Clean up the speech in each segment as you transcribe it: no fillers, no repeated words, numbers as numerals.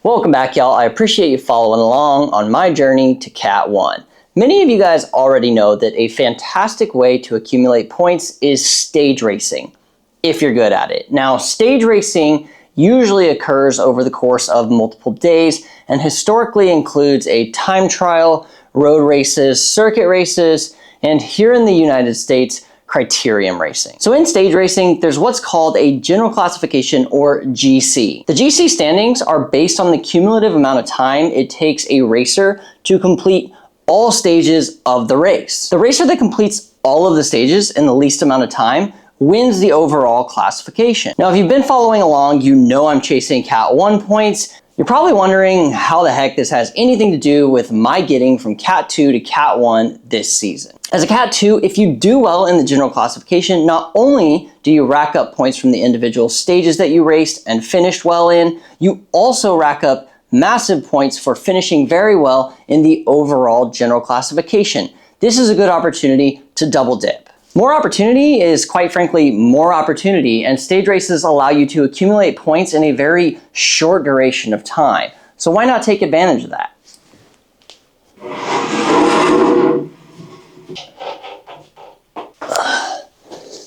Welcome back, y'all. I appreciate you following along on my journey to Cat 1. Many of you guys already know that a fantastic way to accumulate points is stage racing, if you're good at it. Now, stage racing usually occurs over the course of multiple days and historically includes a time trial, road races, circuit races, and here in the United States, criterium racing. So in stage racing, there's what's called a general classification, or GC. The GC standings are based on the cumulative amount of time it takes a racer to complete all stages of the race. The racer that completes all of the stages in the least amount of time wins the overall classification. Now, if you've been following along, you know I'm chasing Cat 1 points. You're probably wondering how the heck this has anything to do with my getting from Cat 2 to Cat 1 this season. As a Cat 2, if you do well in the general classification, not only do you rack up points from the individual stages that you raced and finished well in, you also rack up massive points for finishing very well in the overall general classification. This is a good opportunity to double dip. More opportunity is, quite frankly, more opportunity, and stage races allow you to accumulate points in a very short duration of time. So why not take advantage of that?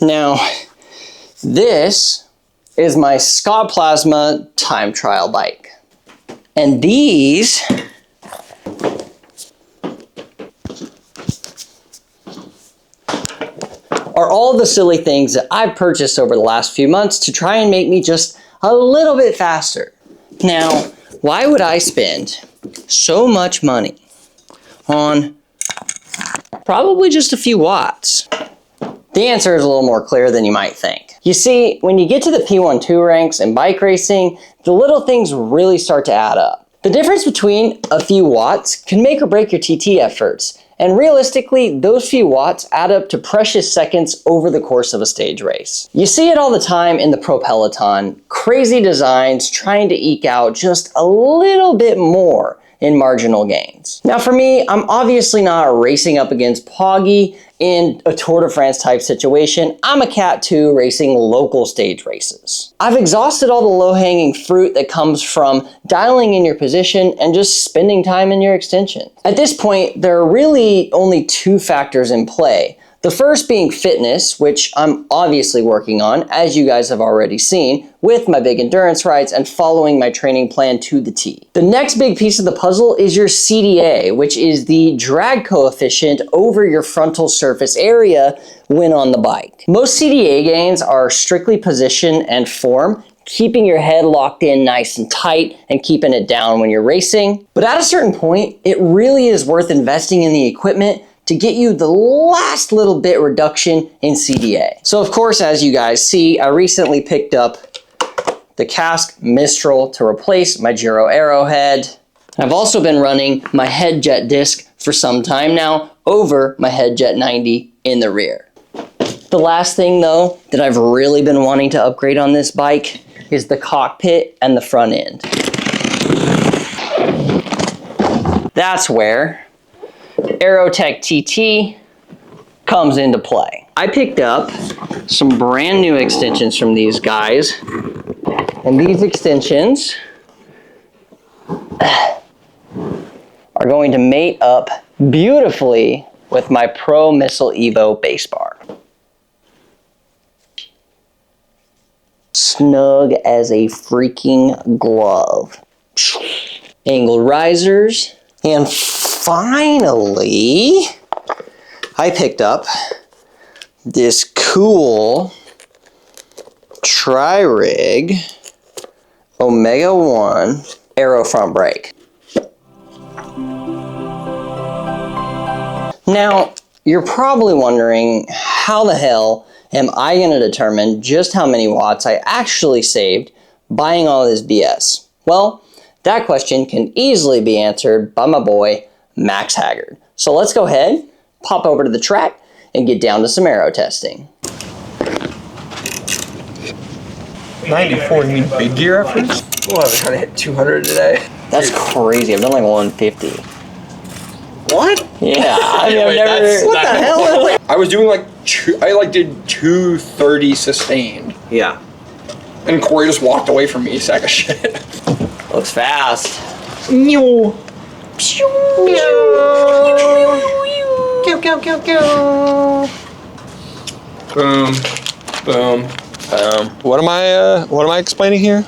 Now, this is my Scott Plasma time trial bike. And these are all the silly things that I've purchased over the last few months to try and make me just a little bit faster. Now, why would I spend so much money on probably just a few watts? The answer is a little more clear than you might think. You see, when you get to the P1-2 ranks in bike racing, the little things really start to add up. The difference between a few watts can make or break your TT efforts. And realistically, those few watts add up to precious seconds over the course of a stage race. You see it all the time in the pro peloton, crazy designs trying to eke out just a little bit more in marginal gains. Now for me, I'm obviously not racing up against Poggy in a Tour de France type situation. I'm a Cat 2 racing local stage races. I've exhausted all the low-hanging fruit that comes from dialing in your position and just spending time in your extension. At this point, there are really only two factors in play. The first being fitness, which I'm obviously working on, as you guys have already seen, with my big endurance rides and following my training plan to the T. The next big piece of the puzzle is your CDA, which is the drag coefficient over your frontal surface area when on the bike. Most CDA gains are strictly position and form, keeping your head locked in nice and tight and keeping it down when you're racing. But at a certain point, it really is worth investing in the equipment to get you the last little bit reduction in CDA. So of course, as you guys see, I recently picked up the Cask Mistral to replace my Giro Arrowhead. I've also been running my Head Jet disc for some time now over my Head Jet 90 in the rear. The last thing though that I've really been wanting to upgrade on this bike is the cockpit and the front end. That's where AerotechTT comes into play. I picked up some brand new extensions from these guys, and these extensions are going to mate up beautifully with my Pro Missile Evo base bar. Snug as a freaking glove. Angled risers, and finally, I picked up this cool TriRig Omega 1 Aero Front Brake. Now, you're probably wondering how the hell am I going to determine just how many watts I actually saved buying all this BS? Well, that question can easily be answered by my boy, Max Haggard. So let's go ahead, pop over to the track, and get down to some aero testing. 94, you mean big gear efforts? Well, I was trying to hit 200 today. That's crazy. I've done like 150. What? Yeah, I mean, I've never... What the hell? I was doing like, I did 230 sustained. Yeah. And Corey just walked away from me, sack of shit. Looks fast. Boom. Boom. What am I explaining here?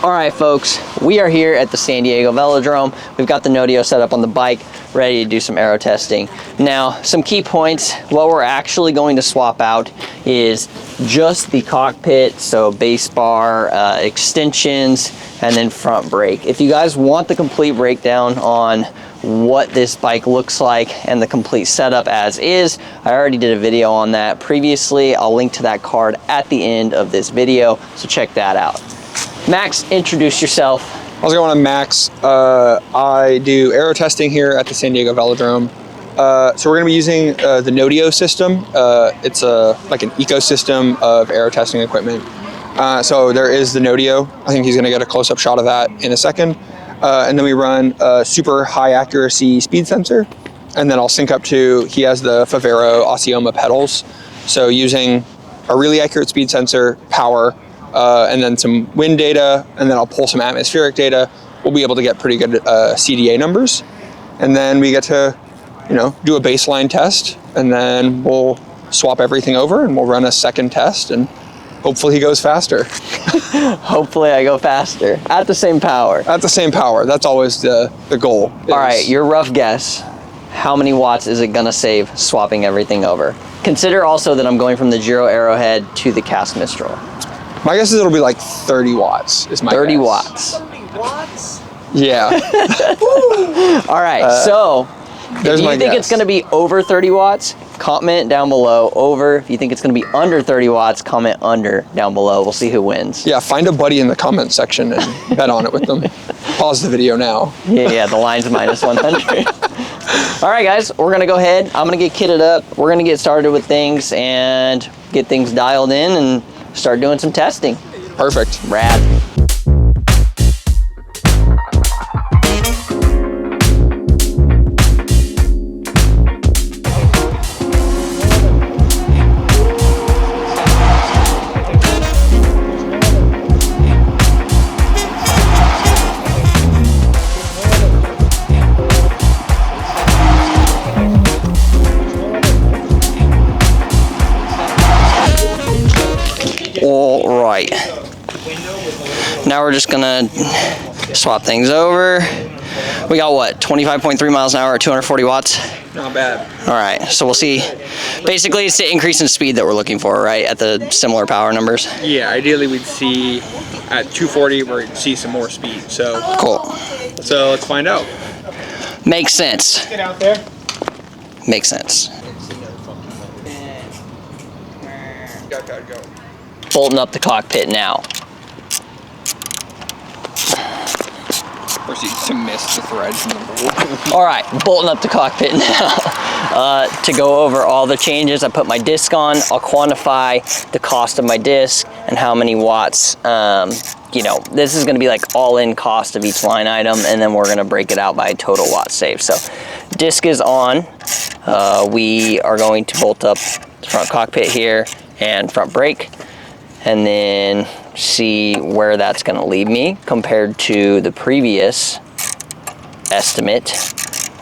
All right, folks, we are here at the San Diego Velodrome. We've got the Notio set up on the bike, ready to do some aero testing. Now, some key points, what we're actually going to swap out is just the cockpit, so base bar, extensions, and then front brake. If you guys want the complete breakdown on what this bike looks like and the complete setup as is, I already did a video on that previously. I'll link to that card at the end of this video, so check that out. Max, introduce yourself. How's it going? I'm Max. I do aero testing here at the San Diego Velodrome. So we're going to be using the Notio system. It's like an ecosystem of aero testing equipment. So there is the Notio. I think he's going to get a close-up shot of that in a second. And then we run a super high accuracy speed sensor. And then I'll sync up to, he has the Favero Osceola pedals. So using a really accurate speed sensor, power, and then some wind data, and then I'll pull some atmospheric data, we'll be able to get pretty good CDA numbers. And then we get to, do a baseline test, and then we'll swap everything over and we'll run a second test, and hopefully he goes faster. Hopefully I go faster. At the same power. At the same power. That's always the goal. All right, your rough guess. How many watts is it gonna save swapping everything over? Consider also that I'm going from the Giro Arrowhead to the Cask Mistral. My guess is it'll be like 30 watts is my 30 guess. watts. 30 watts? Yeah. All right, so if you think it's gonna be over 30 watts, comment down below over. If you think it's gonna be under 30 watts, comment under down below. We'll see who wins. Yeah, find a buddy in the comment section and bet on it with them. Pause the video now. Yeah, the line's minus 100. All right, guys, we're gonna go ahead. I'm gonna get kitted up. We're gonna get started with things and get things dialed in and start doing some testing. Perfect. Rad. All right. Now we're just gonna swap things over. We got what, 25.3 miles an hour at 240 watts? Not bad. All right, so we'll see. Basically, it's the increase in speed that we're looking for, right? At the similar power numbers. Yeah, ideally we'd see at 240 we'd see some more speed. So Cool. So let's find out. Makes sense. Get out there. Makes sense. Go. Bolting up the cockpit now. Proceeds to miss the threads in the bolt. All right, bolting up the cockpit now. To go over all the changes, I put my disc on. I'll quantify the cost of my disc and how many watts. This is gonna be like all-in cost of each line item, and then we're gonna break it out by total watts saved. So disc is on. We are going to bolt up the front cockpit here and front brake, and then see where that's gonna leave me compared to the previous estimate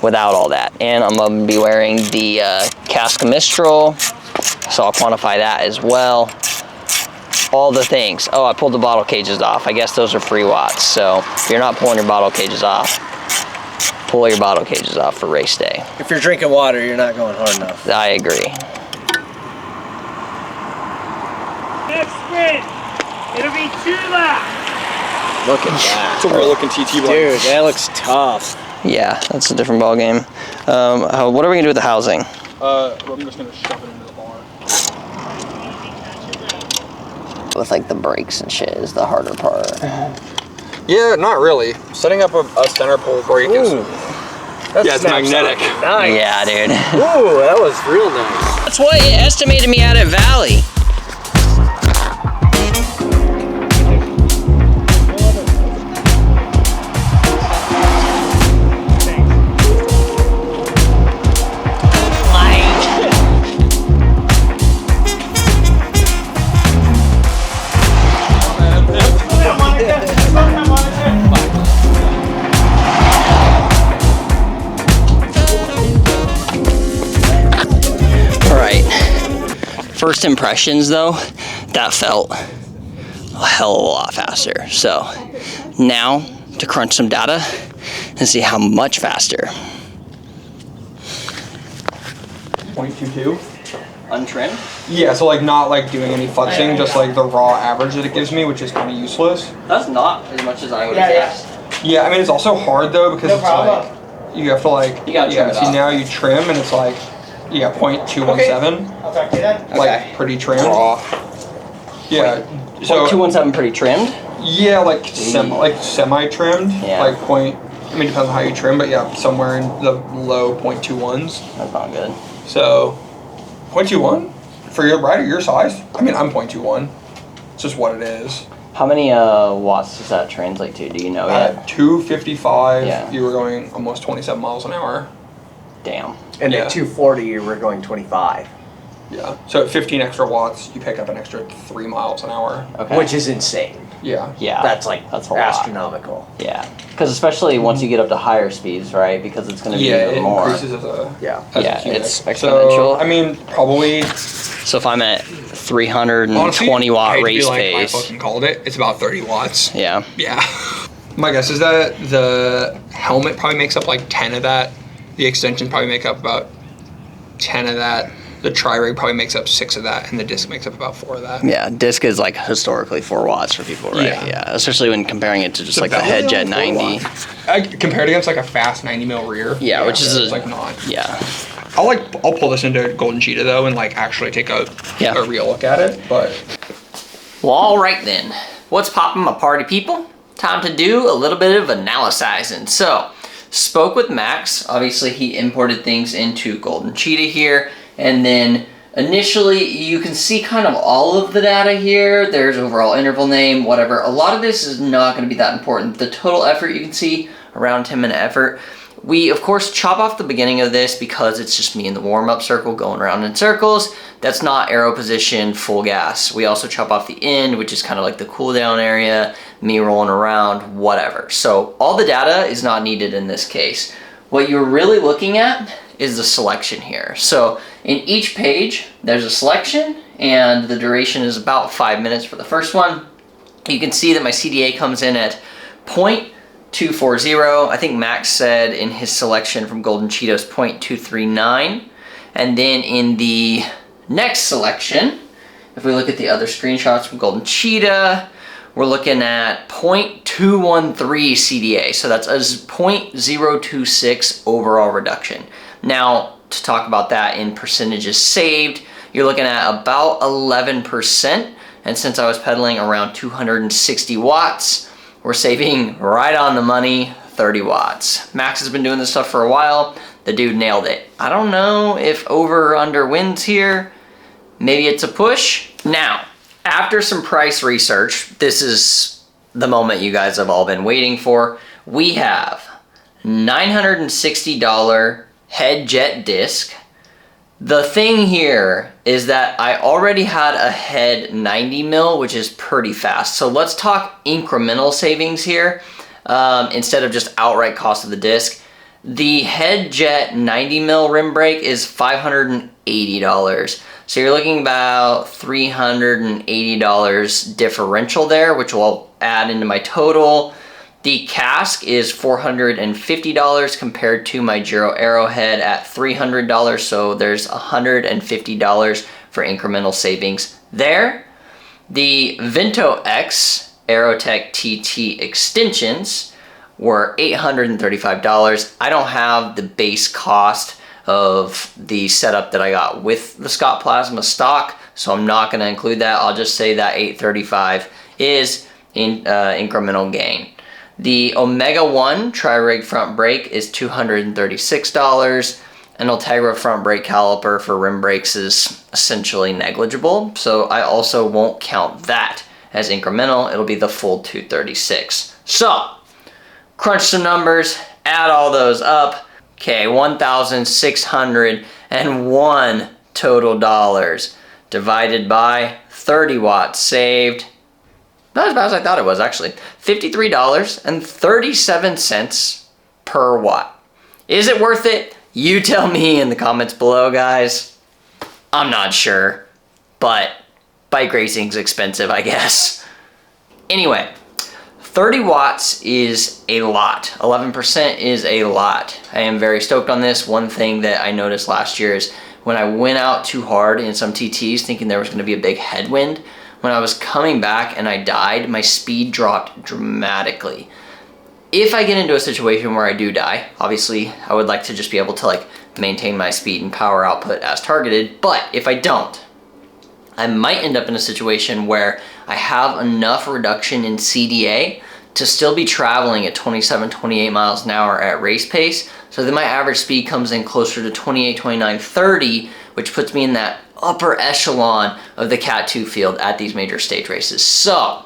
without all that. And I'm gonna be wearing the Cask Mistral, so I'll quantify that as well. All the things. Oh, I pulled the bottle cages off. I guess those are free watts. So if you're not pulling your bottle cages off, pull your bottle cages off for race day. If you're drinking water, you're not going hard enough. I agree. Next sprint, it'll be 2 laps. Look at that. It's a real looking TT bike. Dude, that looks tough. Yeah, that's a different ball game. What are we gonna do with the housing? I'm just gonna shove it into the bar. With like the brakes and shit is the harder part. Yeah, not really. Setting up a center pole brake is. Yeah, it's magnetic. Nice. Yeah, dude. Ooh, that was real nice. That's what it estimated me at Valley. First impressions though, that felt a hell of a lot faster. So now to crunch some data and see how much faster. 0.22. Untrimmed? Yeah, so like not like doing any futzing, just like the raw average that it gives me, which is kind of useless. That's not as much as I would have guessed. Yeah, I mean it's also hard though because it's like you have to like see now you trim and it's like 0.217. I'll talk to you then. Like pretty trimmed. Raw. Yeah. So 217 pretty trimmed. yeah, like semi trimmed. Yeah. Like point. I mean, depends on how you trim, but yeah, somewhere in the low 0.21s. That's not good. So 0.21 for your rider your size. I mean, I'm 0.21. It's just what it is. How many watts does that translate to? Do you know yet? At 255, Yeah. you were going almost 27 miles an hour. Damn. And Yeah. at 240, you were going 25. Yeah. So at 15 extra watts, you pick up an extra 3 miles an hour. Okay. Which is insane. Yeah. Yeah. That's like that's a lot. astronomical. Yeah. Because especially once you get up to higher speeds, right? Because it's going to be Yeah, even it more. increases as a Yeah. Yeah, a cubic. it's So, exponential. I mean, probably So if I'm at 320 honestly, watt I hate to be race like, I pace. fucking called it. It's about 30 watts. Yeah. Yeah. My guess is that the helmet probably makes up like 10 of that. The extensions probably make up about 10 of that. The TriRig probably makes up 6 of that, and the disc makes up about 4 of that. Yeah, disc is like historically 4 watts for people, right? Yeah. Especially when comparing it to just So like the that was head jet only 4 90. watts. Compared against like a fast 90 mil rear. Yeah, which is it's like not. Yeah. I'll pull this into Golden Cheetah though and like actually take a real look at it. But Well, all right then. What's poppin', my party people? Time to do a little bit of analyzing. So, spoke with Max. Obviously, he imported things into Golden Cheetah here, and then initially, you can see kind of all of the data here. There's overall interval name, whatever. A lot of this is not going to be that important. The total effort you can see, around 10-minute effort. We, of course, chop off the beginning of this because it's just me in the warm-up circle going around in circles. That's not aero position, full gas. We also chop off the end, which is kind of like the cool down area, me rolling around, whatever. So all the data is not needed in this case. What you're really looking at is the selection here. So in each page, there's a selection, and the duration is about 5 minutes for the first one. You can see that my CDA comes in at 0.240. I think Max said in his selection from Golden Cheetah's 0.239. And then in the next selection, if we look at the other screenshots from Golden Cheetah, we're looking at 0.213 CDA. So that's a 0.026 overall reduction. Now, to talk about that in percentages saved, you're looking at about 11%. And since I was pedaling around 260 watts, we're saving right on the money, 30 watts. Max has been doing this stuff for a while. The dude nailed it. I don't know if over or under wins here. Maybe it's a push. Now, after some price research, this is the moment you guys have all been waiting for. We have $960 head jet disc. The thing here is that I already had a head 90 mil, which is pretty fast. So let's talk incremental savings here instead of just outright cost of the disc. The head jet 90 mil rim brake is $580. So you're looking about $380 differential there, which will add into my total. The cask is $450 compared to my Giro Arrowhead at $300, so there's $150 for incremental savings there. The VentoX AerotechTT extensions were $835. I don't have the base cost of the setup that I got with the Scott Plasma stock, so I'm not going to include that. I'll just say that $835 is in incremental gain. The Omega 1 TriRig Front Brake is $236. An Ultegra front brake caliper for rim brakes is essentially negligible, so I also won't count that as incremental. It'll be the full $236. So, crunch some numbers, add all those up. Okay, $1,601 total dollars divided by 30 watts saved. Not as bad as I thought it was, actually. $53.37 per watt. Is it worth it? You tell me in the comments below, guys. I'm not sure. but bike racing's expensive, I guess. Anyway, 30 watts is a lot. 11% is a lot. I am very stoked on this. One thing that I noticed last year is when I went out too hard in some TTs thinking there was going to be a big headwind, when I was coming back and I died, my speed dropped dramatically. If I get into a situation where I do die, obviously I would like to just be able to like maintain my speed and power output as targeted, but if I don't, I might end up in a situation where I have enough reduction in CDA to still be traveling at 27, 28 miles an hour at race pace, so that my average speed comes in closer to 28, 29, 30, which puts me in that upper echelon of the Cat 2 field at these major stage races. So,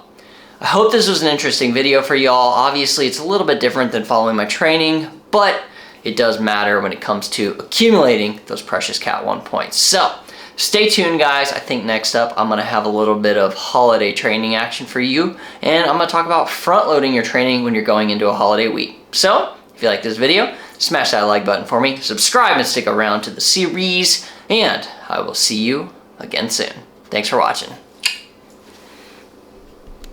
I hope this was an interesting video for y'all. Obviously, it's a little bit different than following my training, but it does matter when it comes to accumulating those precious Cat 1 points. So, stay tuned, guys. I think next up, I'm gonna have a little bit of holiday training action for you, and I'm gonna talk about front loading your training when you're going into a holiday week. So, if you like this video, smash that like button for me, subscribe and stick around to the series, and I will see you again soon. Thanks for watching.